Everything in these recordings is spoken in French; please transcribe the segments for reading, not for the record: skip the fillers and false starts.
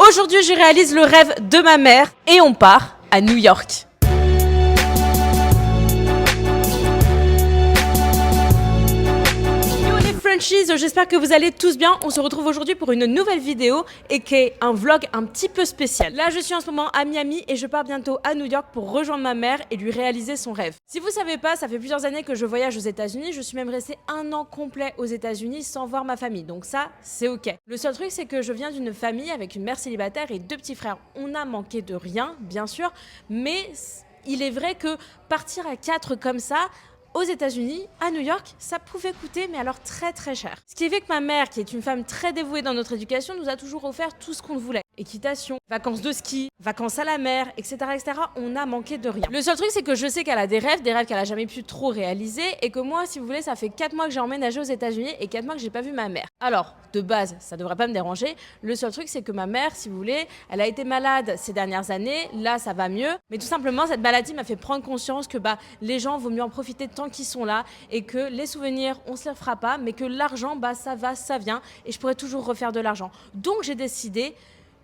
Aujourd'hui, je réalise le rêve de ma mère et on part à New York. J'espère que vous allez tous bien. On se retrouve aujourd'hui pour une nouvelle vidéo et qui est un vlog un petit peu spécial. Là, je suis en ce moment à Miami et je pars bientôt à New York pour rejoindre ma mère et lui réaliser son rêve. Si vous savez pas, ça fait plusieurs années que je voyage aux États-Unis. Je suis même restée 1 an complet aux États-Unis sans voir ma famille. Donc ça, c'est ok. Le seul truc, c'est que je viens d'une famille avec une mère célibataire et 2 petits frères. On a manqué de rien, bien sûr, mais il est vrai que partir à 4 comme ça, aux États-Unis, à New York, ça pouvait coûter, mais alors très très cher. Ce qui fait que ma mère, qui est une femme très dévouée dans notre éducation, nous a toujours offert tout ce qu'on voulait. Équitation, vacances de ski, vacances à la mer, etc., etc. On a manqué de rien. Le seul truc, c'est que je sais qu'elle a des rêves qu'elle a jamais pu trop réaliser, et que moi, si vous voulez, ça fait 4 mois que j'ai emménagé aux États-Unis et 4 mois que j'ai pas vu ma mère. Alors, de base, ça devrait pas me déranger. Le seul truc, c'est que ma mère, si vous voulez, elle a été malade ces dernières années. Là, ça va mieux, mais tout simplement, cette maladie m'a fait prendre conscience que les gens, vaut mieux en profiter tant qu'ils sont là, et que les souvenirs, on se les fera pas, mais que l'argent, ça va, ça vient, et je pourrais toujours refaire de l'argent. Donc, j'ai décidé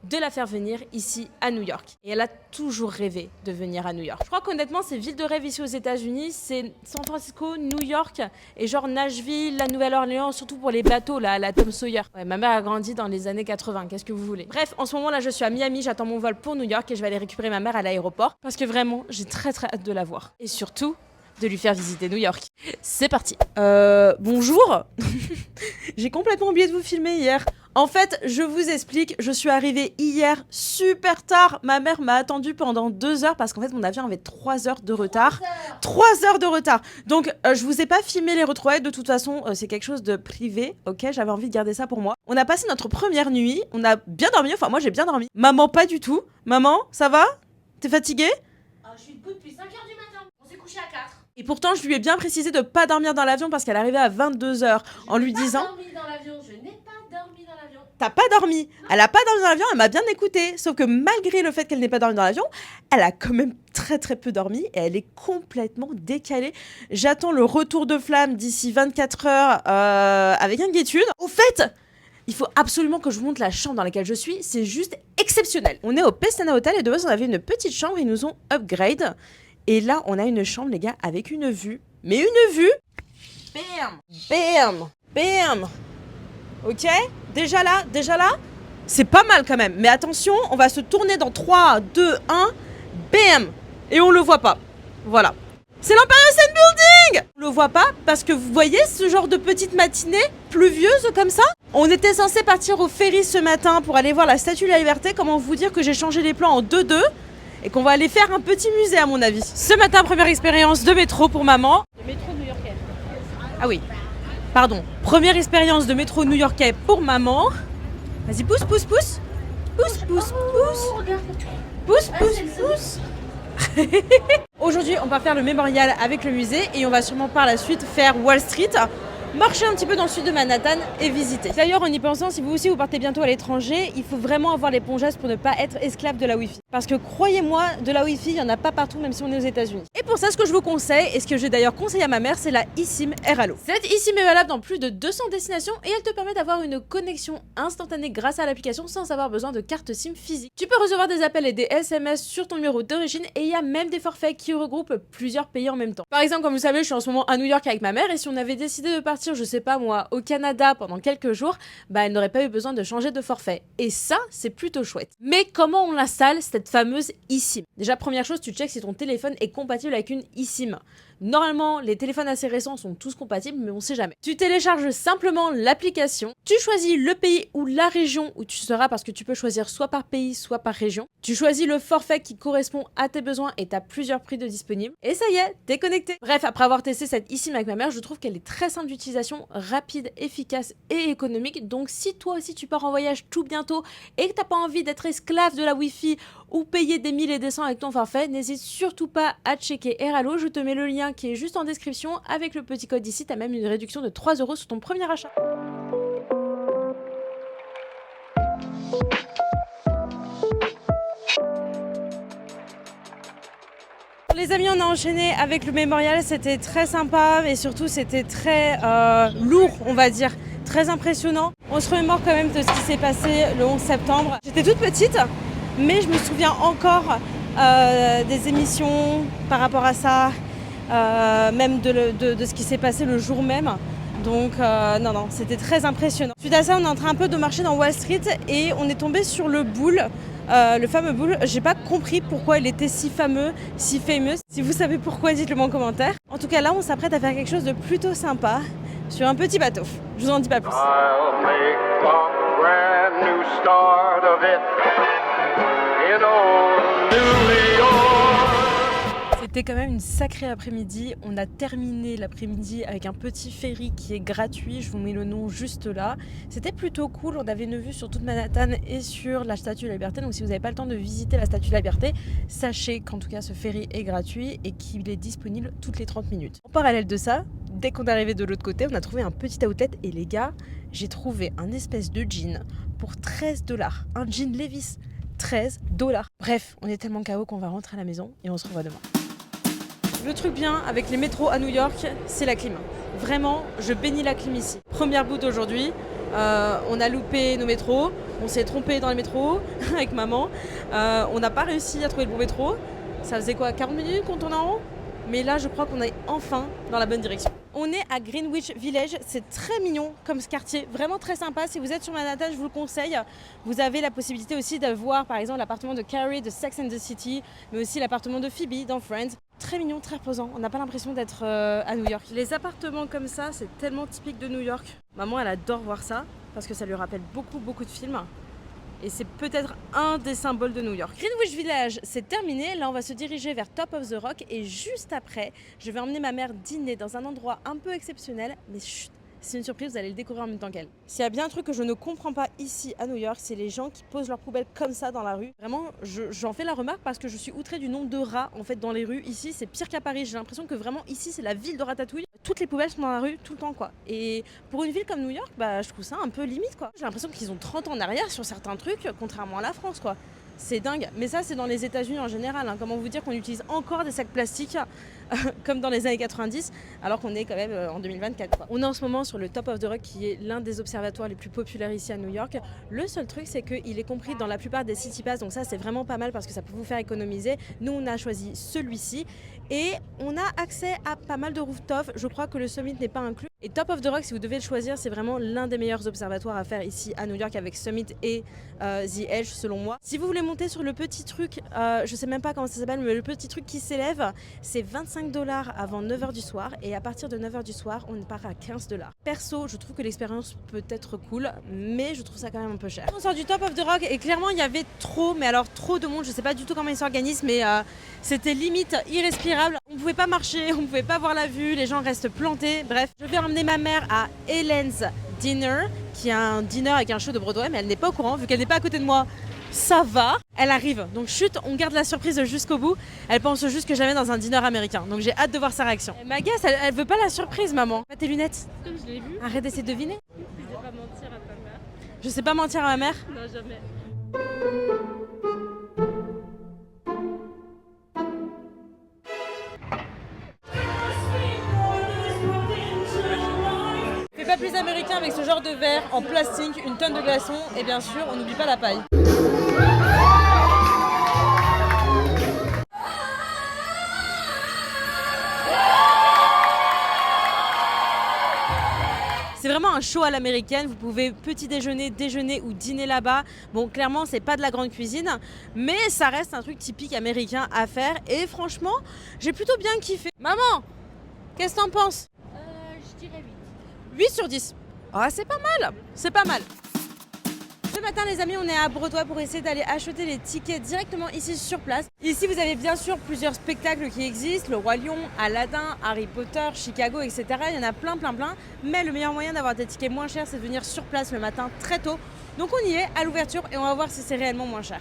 de la faire venir ici à New York. Et elle a toujours rêvé de venir à New York. Je crois qu'honnêtement, ces villes de rêve ici aux États-Unis, c'est San Francisco, New York et genre Nashville, la Nouvelle-Orléans, surtout pour les bateaux, là, la Tom Sawyer. Ouais, ma mère a grandi dans les années 80, qu'est-ce que vous voulez. Bref, en ce moment là, je suis à Miami, j'attends mon vol pour New York et je vais aller récupérer ma mère à l'aéroport parce que vraiment, j'ai très très hâte de la voir. Et surtout, de lui faire visiter New York. C'est parti. Bonjour. J'ai complètement oublié de vous filmer hier. En fait, je vous explique, je suis arrivée hier super tard. Ma mère m'a attendue pendant 2 heures parce qu'en fait, mon avion avait 3 heures de retard. 3 heures de retard. Donc, je vous ai pas filmé les retrouvailles. De toute façon, c'est quelque chose de privé, ok? J'avais envie de garder ça pour moi. On a passé notre première nuit. On a bien dormi. Enfin, moi, j'ai bien dormi. Maman, pas du tout. Maman, ça va? T'es fatiguée? Je suis debout depuis 5 heures du matin. On s'est couché à 4. Et pourtant, je lui ai bien précisé de pas dormir dans l'avion parce qu'elle arrivait à 22 heures en lui disant... Je n'ai pas dormi dans l'avion. Je n'ai pas dormi dans l'avion. T'as pas dormi. Elle a pas dormi dans l'avion, elle m'a bien écoutée. Sauf que malgré le fait qu'elle n'ait pas dormi dans l'avion, elle a quand même très très peu dormi et elle est complètement décalée. J'attends le retour de flamme d'ici 24 heures avec inquiétude. Au fait, il faut absolument que je vous montre la chambre dans laquelle je suis. C'est juste exceptionnel. On est au Pestana Hotel et de base on avait une petite chambre, ils nous ont upgrade. Et là, on a une chambre, les gars, avec une vue. Mais une vue... Bam! Bam! Bam! Ok? Déjà là, c'est pas mal quand même. Mais attention, on va se tourner dans 3, 2, 1. Bam! Et on le voit pas. Voilà. C'est l'Empire State Building! On le voit pas parce que vous voyez ce genre de petite matinée pluvieuse comme ça? On était censé partir au ferry ce matin pour aller voir la Statue de la Liberté. Comment vous dire que j'ai changé les plans en 2-2 et qu'on va aller faire un petit musée à mon avis. Ce matin, première expérience de métro pour maman. Le métro new-yorkais. Ah oui, pardon. Première expérience de métro new-yorkais pour maman. Vas-y, pousse, pousse, pousse. Pousse, pousse, pousse. Pousse, pousse, pousse. Aujourd'hui, on va faire le mémorial avec le musée et on va sûrement par la suite faire Wall Street. Marcher un petit peu dans le sud de Manhattan et visiter. D'ailleurs, en y pensant, si vous aussi vous partez bientôt à l'étranger, il faut vraiment avoir les bons gestes pour ne pas être esclave de la Wi-Fi. Parce que croyez-moi, de la Wi-Fi, il n'y en a pas partout, même si on est aux États-Unis. Et pour ça, ce que je vous conseille, et ce que j'ai d'ailleurs conseillé à ma mère, c'est la eSIM Airalo. Cette eSIM est valable dans plus de 200 destinations et elle te permet d'avoir une connexion instantanée grâce à l'application sans avoir besoin de carte SIM physique. Tu peux recevoir des appels et des SMS sur ton numéro d'origine et il y a même des forfaits qui regroupent plusieurs pays en même temps. Par exemple, comme vous savez, je suis en ce moment à New York avec ma mère et si on avait décidé de partir, je sais pas moi, au Canada pendant quelques jours, elle n'aurait pas eu besoin de changer de forfait. Et ça, c'est plutôt chouette. Mais comment on l'installe, cette fameuse eSIM? Déjà, première chose, tu checks si ton téléphone est compatible avec une eSIM. Normalement, les téléphones assez récents sont tous compatibles, mais on sait jamais. Tu télécharges simplement l'application, tu choisis le pays ou la région où tu seras parce que tu peux choisir soit par pays, soit par région. Tu choisis le forfait qui correspond à tes besoins et tu as plusieurs prix de disponibles. Et ça y est, t'es connecté. Bref, après avoir testé cette eSIM avec ma mère, je trouve qu'elle est très simple d'utilisation, rapide, efficace et économique. Donc si toi aussi tu pars en voyage tout bientôt et que t'as pas envie d'être esclave de la Wi-Fi ou payer des 1000 et des cents avec ton forfait, n'hésite surtout pas à checker Airalo. Je te mets le lien qui est juste en description. Avec le petit code ici, t'as même une réduction de 3 € sur ton premier achat. Les amis, on a enchaîné avec le mémorial, c'était très sympa et surtout c'était très lourd, on va dire. très impressionnant. On se remémore quand même de ce qui s'est passé le 11 septembre. J'étais toute petite, mais je me souviens encore des émissions par rapport à ça, même de ce qui s'est passé le jour même. Donc non, c'était très impressionnant. Suite à ça, on est en train un peu de marcher dans Wall Street et on est tombé sur le bull, le fameux bull. J'ai pas compris pourquoi il était si fameux, si fameux. Si vous savez pourquoi, dites-le moi en commentaire. En tout cas, là, on s'apprête à faire quelque chose de plutôt sympa sur un petit bateau. Je vous en dis pas plus. I'll make a brand new start of it in old New York. C'était quand même une sacrée après-midi. On a terminé l'après-midi avec un petit ferry qui est gratuit. Je vous mets le nom juste là. C'était plutôt cool. On avait une vue sur toute Manhattan et sur la Statue de la Liberté. Donc si vous n'avez pas le temps de visiter la Statue de la Liberté, sachez qu'en tout cas ce ferry est gratuit et qu'il est disponible toutes les 30 minutes. En parallèle de ça, dès qu'on est arrivé de l'autre côté, on a trouvé un petit outlet. Et les gars, j'ai trouvé un espèce de jean pour 13 $. Un jean Levi's, 13 $. Bref, on est tellement KO qu'on va rentrer à la maison et on se revoit demain. Le truc bien avec les métros à New York, c'est la clim. Vraiment, je bénis la clim ici. Première bout aujourd'hui, on a loupé nos métros, on s'est trompé dans les métros avec maman. On n'a pas réussi à trouver le bon métro. Ça faisait quoi, 40 minutes qu'on tourne en haut? Mais là, je crois qu'on est enfin dans la bonne direction. On est à Greenwich Village, c'est très mignon comme ce quartier, vraiment très sympa. Si vous êtes sur Manhattan, je vous le conseille. Vous avez la possibilité aussi de voir par exemple l'appartement de Carrie de Sex and the City, mais aussi l'appartement de Phoebe dans Friends. Très mignon, très reposant, on n'a pas l'impression d'être à New York. Les appartements comme ça, c'est tellement typique de New York. Maman, elle adore voir ça, parce que ça lui rappelle beaucoup de films. Et c'est peut-être un des symboles de New York. Greenwich Village, c'est terminé. Là, on va se diriger vers Top of the Rock. Et juste après, je vais emmener ma mère dîner dans un endroit un peu exceptionnel. Mais chut, c'est une surprise, vous allez le découvrir en même temps qu'elle. S'il y a bien un truc que je ne comprends pas ici à New York, c'est les gens qui posent leurs poubelles comme ça dans la rue. Vraiment, j'en fais la remarque parce que je suis outrée du nombre de rats en fait dans les rues. Ici, c'est pire qu'à Paris. J'ai l'impression que vraiment ici, c'est la ville de Ratatouille. Toutes les poubelles sont dans la rue tout le temps quoi. Et pour une ville comme New York, bah, je trouve ça un peu limite quoi. J'ai l'impression qu'ils ont 30 ans en arrière sur certains trucs, contrairement à la France quoi. C'est dingue. Mais ça, c'est dans les États-Unis en général. Hein. Comment vous dire qu'on utilise encore des sacs plastiques comme dans les années 90, alors qu'on est quand même en 2024. Quoi. On est en ce moment sur le Top of the Rock, qui est l'un des observatoires les plus populaires ici à New York. Le seul truc, c'est qu'il est compris dans la plupart des City Pass. Donc ça, c'est vraiment pas mal parce que ça peut vous faire économiser. Nous, on a choisi celui-ci. Et on a accès à pas mal de rooftops. Je crois que le Summit n'est pas inclus. Et Top of the Rock, si vous devez le choisir, c'est vraiment l'un des meilleurs observatoires à faire ici à New York avec Summit et The Edge, selon moi. Si vous voulez monter sur le petit truc, je sais même pas comment ça s'appelle, mais le petit truc qui s'élève, c'est 25 $ avant 9h du soir. Et à partir de 9h du soir, on part à 15 $. Perso, je trouve que l'expérience peut être cool, mais je trouve ça quand même un peu cher. On sort du Top of the Rock et clairement, il y avait trop, mais alors trop de monde. Je sais pas du tout comment ils s'organisent, mais c'était limite irrespirable. On pouvait pas marcher, on pouvait pas voir la vue, les gens restent plantés. Bref, je vais emmener ma mère à Ellen's Dinner, qui est un dîner avec un show de Broadway, mais elle n'est pas au courant, vu qu'elle n'est pas à côté de moi. Ça va, elle arrive. Donc chut, on garde la surprise jusqu'au bout. Elle pense juste que j'avais dans un dîner américain. Donc j'ai hâte de voir sa réaction. Magasse, elle veut pas la surprise, maman. Pas tes lunettes. Comme je l'ai vu, Arrête d'essayer de deviner. je sais pas mentir à ta mère. Je sais pas mentir à ma mère. Non, jamais. Fais pas plus américain avec ce genre de verre en plastique, une tonne de glaçons et bien sûr, on n'oublie pas la paille. C'est vraiment un show à l'américaine, vous pouvez petit déjeuner, déjeuner ou dîner là-bas. Bon, clairement, c'est pas de la grande cuisine, mais ça reste un truc typique américain à faire. Et franchement, j'ai plutôt bien kiffé. Maman, qu'est-ce que t'en penses? Je dirais 8. 8 sur 10. Ah, c'est pas mal, c'est pas mal. Ce matin les amis, on est à Broadway pour essayer d'aller acheter les tickets directement ici sur place. Ici vous avez bien sûr plusieurs spectacles qui existent, le Roi Lion, Aladdin, Harry Potter, Chicago, etc. Il y en a plein. Mais le meilleur moyen d'avoir des tickets moins chers, c'est de venir sur place le matin très tôt. Donc on y est à l'ouverture et on va voir si c'est réellement moins cher.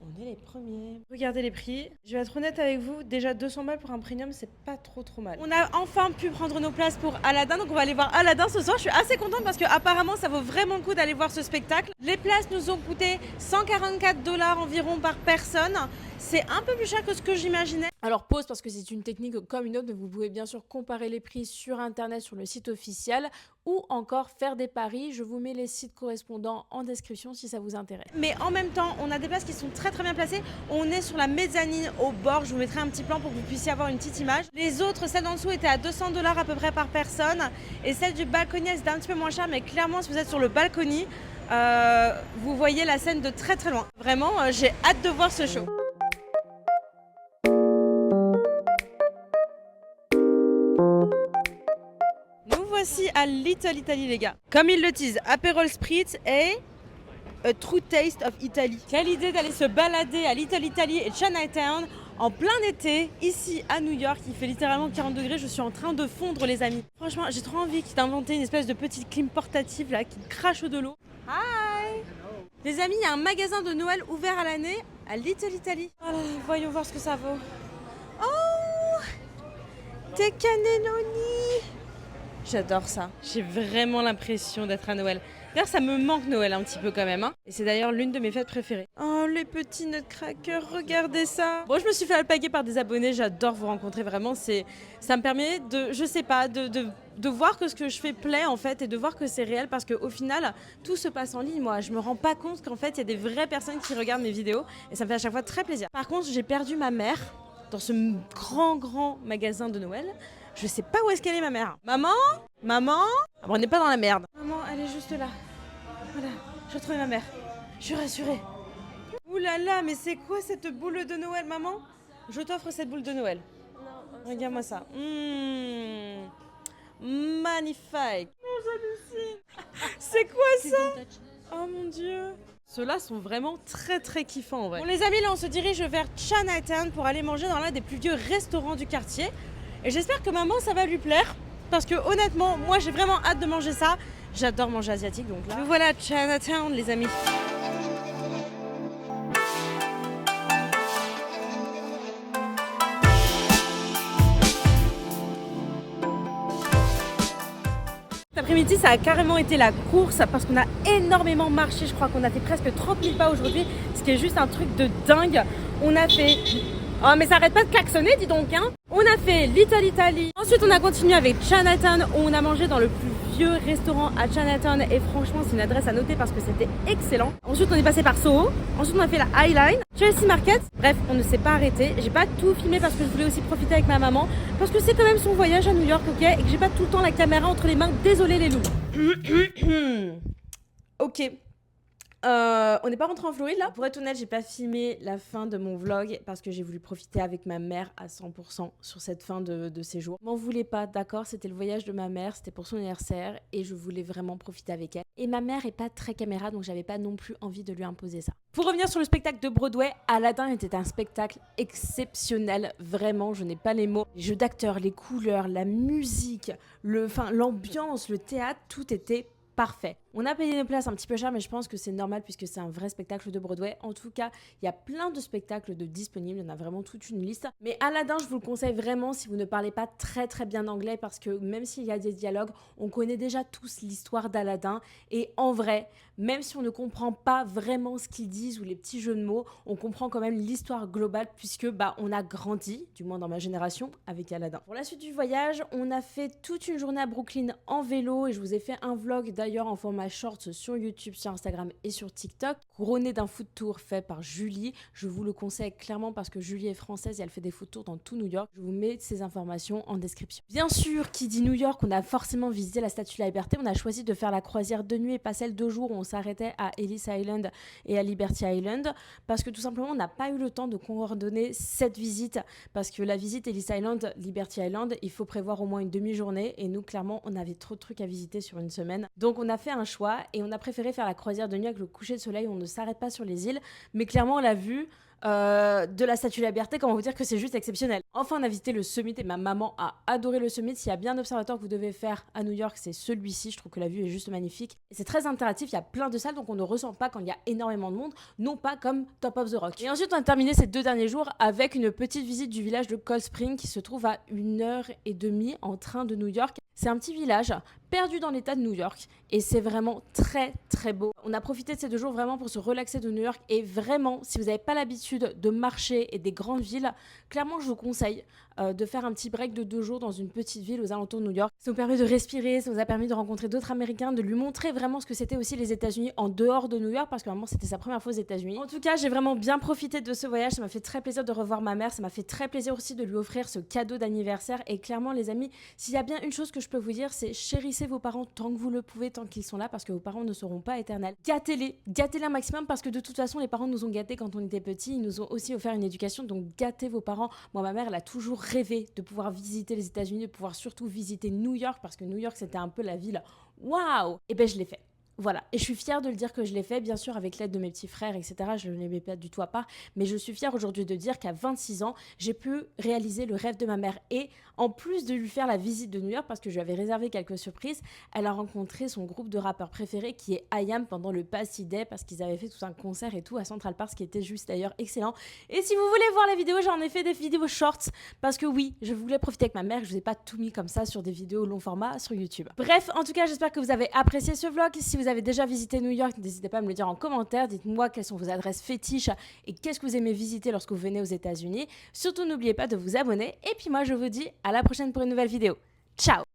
On est les premiers. Regardez les prix. Je vais être honnête avec vous, déjà 200 balles pour un premium, c'est pas trop mal. On a enfin pu prendre nos places pour Aladdin, donc on va aller voir Aladdin ce soir. Je suis assez contente parce que apparemment ça vaut vraiment le coup d'aller voir ce spectacle. Les places nous ont coûté 144 $ environ par personne. C'est un peu plus cher que ce que j'imaginais. Alors pause parce que c'est une technique comme une autre, mais vous pouvez bien sûr comparer les prix sur internet, sur le site officiel ou encore faire des paris. Je vous mets les sites correspondants en description si ça vous intéresse. Mais en même temps, on a des places qui sont très très bien placées. On est sur la mezzanine au bord. Je vous mettrai un petit plan pour que vous puissiez avoir une petite image. Les autres, celles en dessous étaient à 200 $ à peu près par personne. Et celle du balcony, c'était un petit peu moins cher, mais clairement, si vous êtes sur le balcony, vous voyez la scène de très très loin. Vraiment, j'ai hâte de voir ce show. Voici à Little Italy les gars. Comme ils le disent, Aperol Spritz et A True Taste of Italy. Quelle idée d'aller se balader à Little Italy et Chinatown en plein été, ici à New York. Il fait littéralement 40 degrés, je suis en train de fondre les amis. Franchement, j'ai trop envie d'inventer une espèce de petite clim portative là qui crache de l'eau. Hi! Les amis, il y a un magasin de Noël ouvert à l'année à Little Italy. Voilà, voyons voir ce que ça vaut. Oh! Des cannelloni! J'adore ça. J'ai vraiment l'impression d'être à Noël. D'ailleurs, ça me manque Noël un petit peu quand même. Hein. Et c'est d'ailleurs l'une de mes fêtes préférées. Oh, les petits nutcrackers, regardez ça. Bon, je me suis fait alpaguer par des abonnés. J'adore vous rencontrer vraiment. Ça me permet de, je sais pas, de voir que ce que je fais plaît en fait et de voir que c'est réel parce qu'au final, tout se passe en ligne. Moi, je me rends pas compte qu'en fait, il y a des vraies personnes qui regardent mes vidéos et ça me fait à chaque fois très plaisir. Par contre, j'ai perdu ma mère dans ce grand magasin de Noël. Je sais pas où est-ce qu'elle est ma mère. Maman? Maman? Ah bon, on n'est pas dans la merde. Maman, elle est juste là. Voilà, j'ai retrouvé ma mère. Je suis rassurée. Ouh là là, mais c'est quoi cette boule de Noël, maman? Je t'offre cette boule de Noël. Non. Regarde-moi ça. Magnifique. Oh, j'hallucine. C'est quoi ça? Oh mon Dieu. Ceux-là sont vraiment très très kiffants en vrai. Bon les amis, là on se dirige vers Chinatown pour aller manger dans l'un des plus vieux restaurants du quartier. Et j'espère que maman ça va lui plaire. Parce que honnêtement, moi j'ai vraiment hâte de manger ça. J'adore manger asiatique donc là. Voilà Chinatown les amis. Cet après-midi, ça a carrément été la course parce qu'on a énormément marché. Je crois qu'on a fait presque 30 000 pas aujourd'hui, ce qui est juste un truc de dingue. On a fait... Oh mais ça arrête pas de klaxonner, dis donc hein. On a fait Little Italy. Ensuite on a continué avec Chinatown où on a mangé dans le plus vieux restaurant à Chinatown et franchement c'est une adresse à noter parce que c'était excellent. Ensuite on est passé par Soho. Ensuite on a fait la High Line, Chelsea Market. Bref, on ne s'est pas arrêté. J'ai pas tout filmé parce que je voulais aussi profiter avec ma maman parce que c'est quand même son voyage à New York, ok, et que j'ai pas tout le temps la caméra entre les mains. Désolé les loups. Ok. On n'est pas rentré en Floride là. Pour être honnête, j'ai pas filmé la fin de mon vlog parce que j'ai voulu profiter avec ma mère à 100% sur cette fin de séjour. M'en voulez pas, d'accord? C'était le voyage de ma mère, c'était pour son anniversaire et je voulais vraiment profiter avec elle. Et ma mère est pas très caméra donc j'avais pas non plus envie de lui imposer ça. Pour revenir sur le spectacle de Broadway, Aladdin était un spectacle exceptionnel. Vraiment, je n'ai pas les mots. Les jeux d'acteurs, les couleurs, la musique, l'ambiance, le théâtre, tout était parfait. On a payé nos places un petit peu cher, mais je pense que c'est normal puisque c'est un vrai spectacle de Broadway. En tout cas, il y a plein de spectacles disponibles, il y en a vraiment toute une liste. Mais Aladdin, je vous le conseille vraiment si vous ne parlez pas très très bien anglais parce que même s'il y a des dialogues, on connaît déjà tous l'histoire d'Aladdin. Et en vrai, même si on ne comprend pas vraiment ce qu'ils disent ou les petits jeux de mots, on comprend quand même l'histoire globale puisque on a grandi, du moins dans ma génération, avec Aladdin. Pour la suite du voyage, on a fait toute une journée à Brooklyn en vélo et je vous ai fait un vlog d'ailleurs en format shorts sur YouTube, sur Instagram et sur TikTok, couronné d'un food tour fait par Julie. Je vous le conseille clairement parce que Julie est française et elle fait des food tours dans tout New York. Je vous mets ces informations en description. Bien sûr, qui dit New York, on a forcément visité la Statue de la Liberté. On a choisi de faire la croisière de nuit et pas celle de jour où on s'arrêtait à Ellis Island et à Liberty Island parce que tout simplement on n'a pas eu le temps de coordonner cette visite parce que la visite Ellis Island, Liberty Island, il faut prévoir au moins une demi-journée et nous clairement on avait trop de trucs à visiter sur une semaine. Donc on a fait un choix et on a préféré faire la croisière de nuit avec le coucher de soleil. On ne s'arrête pas sur les îles, mais clairement on l'a vu de la Statue de la Liberté, comment vous dire que c'est juste exceptionnel. Enfin on a visité le Summit et ma maman a adoré le Summit. S'il y a bien un observatoire que vous devez faire à New York, c'est celui-ci. Je trouve que la vue est juste magnifique et c'est très interactif, il y a plein de salles donc on ne ressent pas quand il y a énormément de monde, non pas comme Top of the Rock. Et ensuite on a terminé ces 2 derniers jours avec une petite visite du village de Cold Spring qui se trouve à 1h30 en train de New York. C'est un petit village perdu dans l'état de New York et c'est vraiment très très beau. On a profité de ces 2 jours vraiment pour se relaxer de New York et vraiment si vous n'avez pas l'habitude l'habitude de marcher et des grandes villes, clairement je vous conseille de faire un petit break de 2 jours dans une petite ville aux alentours de New York. Ça vous permet de respirer, ça vous a permis de rencontrer d'autres Américains, de lui montrer vraiment ce que c'était aussi les États-Unis en dehors de New York, parce que vraiment c'était sa première fois aux États-Unis. En tout cas, j'ai vraiment bien profité de ce voyage, ça m'a fait très plaisir de revoir ma mère, ça m'a fait très plaisir aussi de lui offrir ce cadeau d'anniversaire. Et clairement les amis, s'il y a bien une chose que je peux vous dire, c'est chérissez vos parents tant que vous le pouvez, tant qu'ils sont là, parce que vos parents ne seront pas éternels. Gâtez-les un maximum, parce que de toute façon les parents nous ont gâtés quand on était petits, ils nous ont aussi offert une éducation, donc gâtez vos parents. Moi ma mère elle a toujours rêvé de pouvoir visiter les États-Unis, de pouvoir surtout visiter New York, parce que New York c'était un peu la ville waouh. Et ben je l'ai fait. Voilà, et je suis fière de le dire que je l'ai fait, bien sûr avec l'aide de mes petits frères, etc. Je ne les mets pas du tout à part, mais je suis fière aujourd'hui de dire qu'à 26 ans, j'ai pu réaliser le rêve de ma mère. Et en plus de lui faire la visite de New York, parce que je lui avais réservé quelques surprises, elle a rencontré son groupe de rappeurs préféré qui est I.Am pendant le Passy Day, parce qu'ils avaient fait tout un concert et tout à Central Park, ce qui était juste d'ailleurs excellent. Et si vous voulez voir la vidéo, j'en ai fait des vidéos shorts, parce que oui, je voulais profiter avec ma mère, je vous ai pas tout mis comme ça sur des vidéos long format sur YouTube. Bref, en tout cas, j'espère que vous avez apprécié ce vlog. Si vous avez déjà visité New York, n'hésitez pas à me le dire en commentaire. Dites-moi quelles sont vos adresses fétiches et qu'est-ce que vous aimez visiter lorsque vous venez aux États-Unis. Surtout, n'oubliez pas de vous abonner. Et puis moi, je vous dis à la prochaine pour une nouvelle vidéo. Ciao!